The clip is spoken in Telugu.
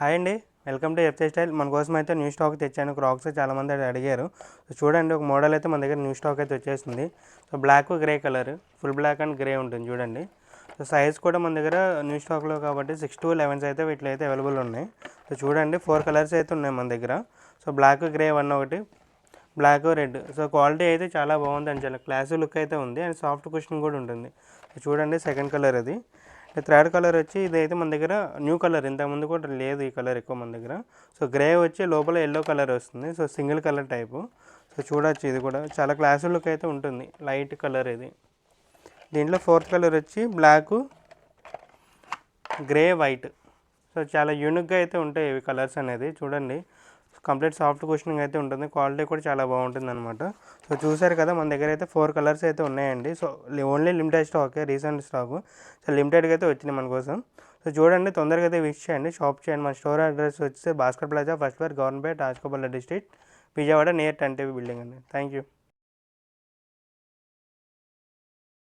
హాయ్ అండి, వెల్కమ్ టు ఎఫ్సీ స్టైల్. మన కోసం అయితే న్యూ స్టాక్ తెచ్చాను. క్రాక్స్ చాలామంది అడిగారు. సో చూడండి, ఒక మోడల్ అయితే మన దగ్గర న్యూ స్టాక్ అయితే వచ్చేసింది. So black grey colour, full black and grey ఉంటుంది చూడండి. సో సైజ్ కూడా మన దగ్గర న్యూ స్టాక్లో కాబట్టి 6 to 11 అయితే వీటిలో అయితే అవైలబుల్ ఉన్నాయి. సో చూడండి, 4 కలర్స్ అయితే ఉన్నాయి మన దగ్గర. సో బ్లాక్ గ్రే ఒకటి, బ్లాక్ రెడ్. సో క్వాలిటీ అయితే చాలా బాగుంది అండి, చాలా క్లాసీ లుక్ అయితే ఉంది అండ్ సాఫ్ట్ కుషన్ కూడా ఉంటుంది. సో చూడండి, సెకండ్ కలర్ అది. థర్డ్ కలర్ వచ్చి ఇదైతే మన దగ్గర న్యూ కలర్, ఇంతకుముందు కూడా లేదు ఈ కలర్ ఎక్కువ మన దగ్గర. సో గ్రే వచ్చి లోపల ఎల్లో కలర్ వస్తుంది. So single colour type. So చూడొచ్చు, ఇది కూడా చాలా క్లాసీ లుక్ అయితే ఉంటుంది, లైట్ కలర్ ఇది. దీంట్లో ఫోర్త్ కలర్ వచ్చి బ్లాక్, గ్రే, వైట్. సో చాలా యూనిక్గా అయితే ఉంటాయి ఇవి కలర్స్ అనేది. చూడండి, కంప్లీట్ సాఫ్ట్ కుషనింగ్ అయితే ఉంటుంది, క్వాలిటీ కూడా చాలా బాగుంటుంది అనమాట. సో చూసారు కదా, మన దగ్గర అయితే 4 కలర్స్ అయితే ఉన్నాయండి. సో ఓన్లీ లిమిటెడ్ స్టాకే, రీసెంట్ స్టాకు. సో లిమిటెడ్గా అయితే వచ్చినాయి మన కోసం. సో చూడండి, తొందరగా అయితే విష్ చేయండి, షాప్ చేయండి. మన స్టోర్ అడ్రస్ వచ్చి Bhaskar plaza, first floor, government Haskopalli district, Vijayawada, near 10 TV building అండి. Thank you.